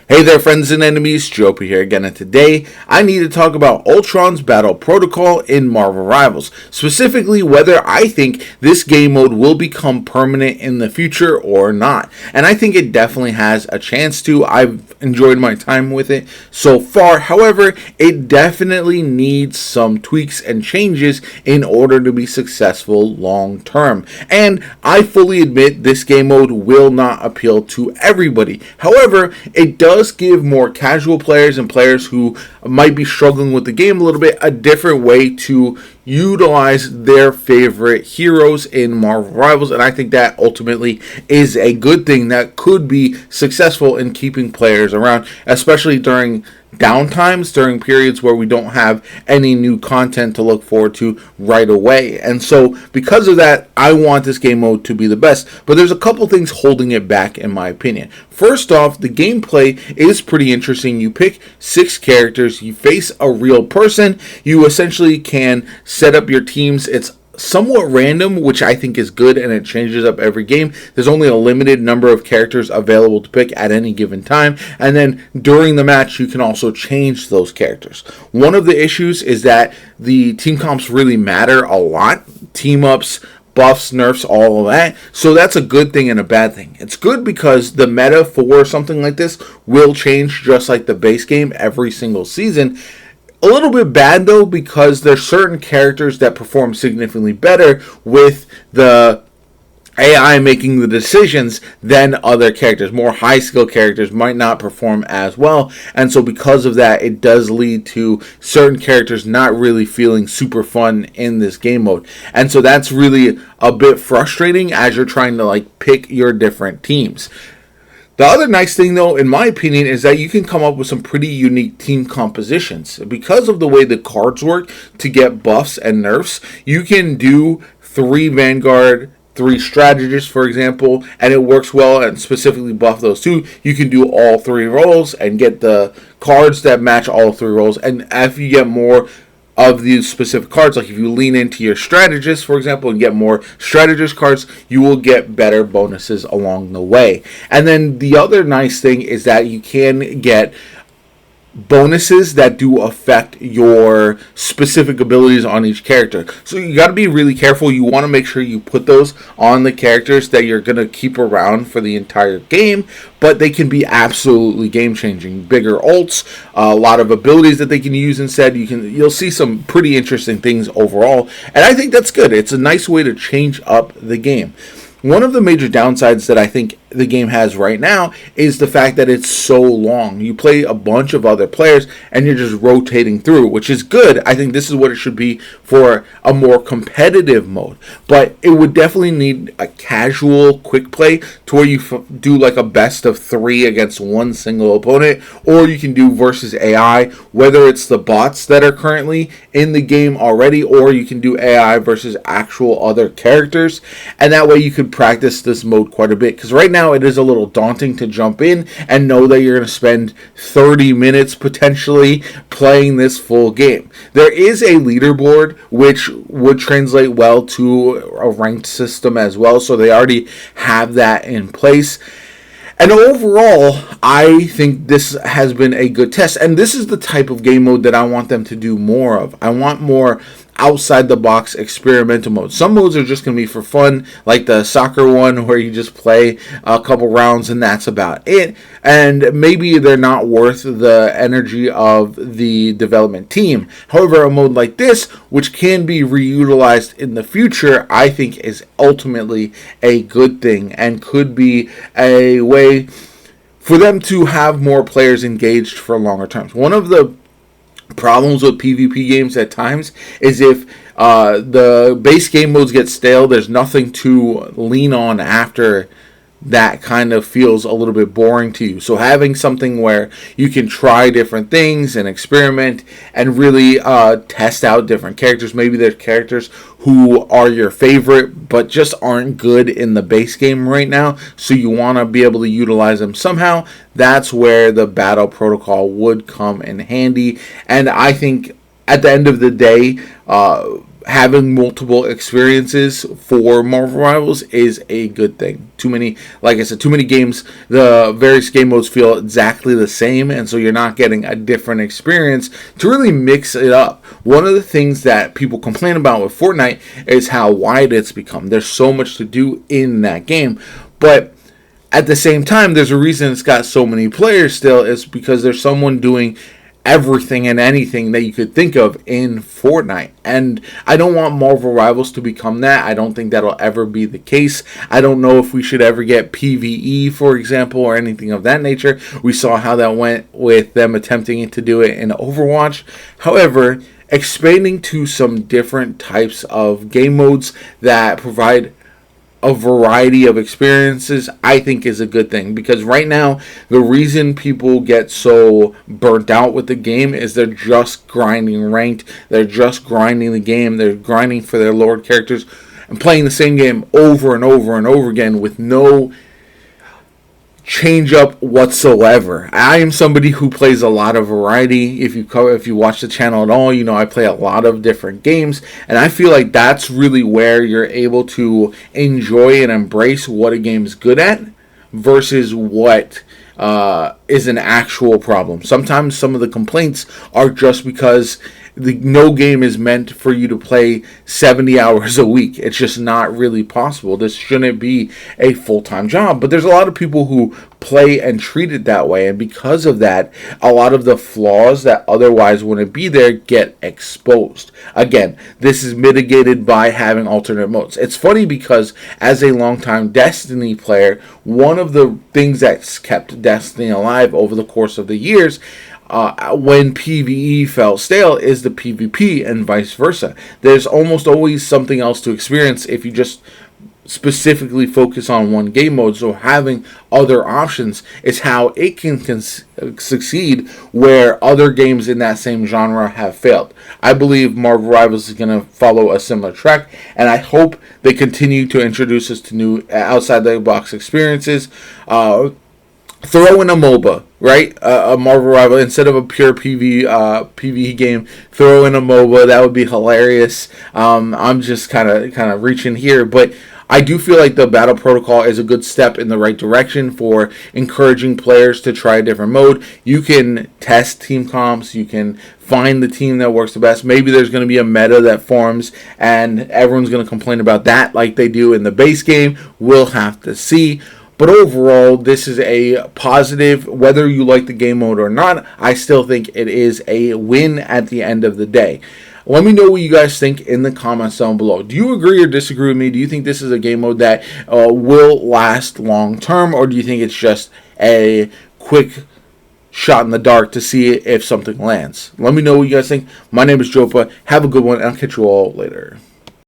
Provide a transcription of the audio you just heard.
Hey there, friends and enemies, JoPa here again, and today I need to talk about Ultron's battle protocol in Marvel Rivals. Specifically, whether I think this game mode will become permanent in the future or not. And I think it definitely has a chance to. I've enjoyed my time with it so far. However, it definitely needs some tweaks and changes in order to be successful long term. And I fully admit this game mode will not appeal to everybody. However, it does give more casual players and players who might be struggling with the game a little bit a different way to utilize their favorite heroes in Marvel Rivals, and I think that ultimately is a good thing that could be successful in keeping players around, especially during downtimes, during periods where we don't have any new content to look forward to right away. And so because of that, I want this game mode to be the best, but there's a couple things holding it back in my opinion. First off, the gameplay is pretty interesting. You pick 6 characters, you face a real person, you essentially can set up your teams. It's somewhat random, which I think is good, and it changes up every game. There's only a limited number of characters available to pick at any given time, and then during the match you can also change those characters. One of the issues is that the team comps really matter a lot. Team ups, buffs, nerfs, all of that. So that's a good thing and a bad thing. It's good because the meta for something like this will change just like the base game every single season. A little bit bad though, because there's certain characters that perform significantly better with the AI making the decisions than other characters. More high skill characters might not perform as well, and so because of that, it does lead to certain characters not really feeling super fun in this game mode. And so that's really a bit frustrating as you're trying to pick your different teams. The other nice thing, though, in my opinion, is that you can come up with some pretty unique team compositions. Because of the way the cards work to get buffs and nerfs, you can do 3 Vanguard, 3 strategists, for example, and it works well and specifically buff those 2. You can do all 3 roles and get the cards that match all 3 roles. And if you get more of these specific cards, like if you lean into your strategist, for example, and get more strategist cards, you will get better bonuses along the way. And then the other nice thing is that you can get bonuses that do affect your specific abilities on each character. So you got to be really careful. You want to make sure you put those on the characters that you're going to keep around for the entire game, but they can be absolutely game changing. Bigger ults, a lot of abilities that they can use instead. You'll see some pretty interesting things overall, and I think that's good. It's a nice way to change up the game. One of the major downsides that I think the game has right now is the fact that it's so long. You play a bunch of other players and you're just rotating through, which is good. I think this is what it should be for a more competitive mode. But it would definitely need a casual quick play to where you do like a best of 3 against one single opponent, or you can do versus AI, whether it's the bots that are currently in the game already, or you can do AI versus actual other characters. And that way you could practice this mode quite a bit, because right now it is a little daunting to jump in and know that you're going to spend 30 minutes potentially playing this full game. There is a leaderboard which would translate well to a ranked system as well, so they already have that in place. And overall, I think this has been a good test, and this is the type of game mode that I want them to do more of. I want more outside the box experimental modes. Some modes are just going to be for fun, like the soccer one where you just play a couple rounds and that's about it, and maybe they're not worth the energy of the development team. However, a mode like this, which can be reutilized in the future, I think is ultimately a good thing and could be a way for them to have more players engaged for longer terms. One of the problems with PvP games at times is if the base game modes get stale, there's nothing to lean on after that kind of feels a little bit boring to you. So having something where you can try different things and experiment and really test out different characters. Maybe there's characters who are your favorite but just aren't good in the base game right now, so you want to be able to utilize them somehow. That's where the battle protocol would come in handy. And I think at the end of the day, having multiple experiences for Marvel Rivals is a good thing. Too many, like I said, too many games, the various game modes feel exactly the same, and so you're not getting a different experience to really mix it up. One of the things that people complain about with Fortnite is how wide it's become. There's so much to do in that game, but at the same time, there's a reason it's got so many players still, is because there's someone doing everything and anything that you could think of in Fortnite. And I don't want Marvel Rivals to become that. I don't think that'll ever be the case. I don't know if we should ever get PvE, for example, or anything of that nature. We saw how that went with them attempting to do it in Overwatch. However, expanding to some different types of game modes that provide a variety of experiences, I think is a good thing, because right now the reason people get so burnt out with the game is they're just grinding ranked, they're just grinding the game, they're grinding for their Lord characters and playing the same game over and over and over again with no change up whatsoever. I am somebody who plays a lot of variety. If you watch the channel at all, you know I play a lot of different games, and I feel like that's really where you're able to enjoy and embrace what a game's good at versus what is an actual problem. Sometimes some of the complaints are just because no game is meant for you to play 70 hours a week. It's just not really possible. This shouldn't be a full-time job. But there's a lot of people who play and treat it that way. And because of that, a lot of the flaws that otherwise wouldn't be there get exposed. Again, this is mitigated by having alternate modes. It's funny because as a longtime Destiny player, one of the things that's kept Destiny alive over the course of the years when PvE fell stale is the PvP and vice versa. There's almost always something else to experience if you just specifically focus on one game mode. So having other options is how it can succeed where other games in that same genre have failed. I believe Marvel Rivals is going to follow a similar track, and I hope they continue to introduce us to new outside the box experiences. Throw in a MOBA, right? A Marvel Rival instead of a pure PvE game. Throw in a MOBA. That would be hilarious. I'm just kind of reaching here, but I do feel like the Battle Protocol is a good step in the right direction for encouraging players to try a different mode. You can test team comps. You can find the team that works the best. Maybe there's going to be a meta that forms, and everyone's going to complain about that like they do in the base game. We'll have to see. But overall, this is a positive. Whether you like the game mode or not, I still think it is a win at the end of the day. Let me know what you guys think in the comments down below. Do you agree or disagree with me? Do you think this is a game mode that will last long term, or do you think it's just a quick shot in the dark to see if something lands? Let me know what you guys think. My name is Jopa. Have a good one, and I'll catch you all later.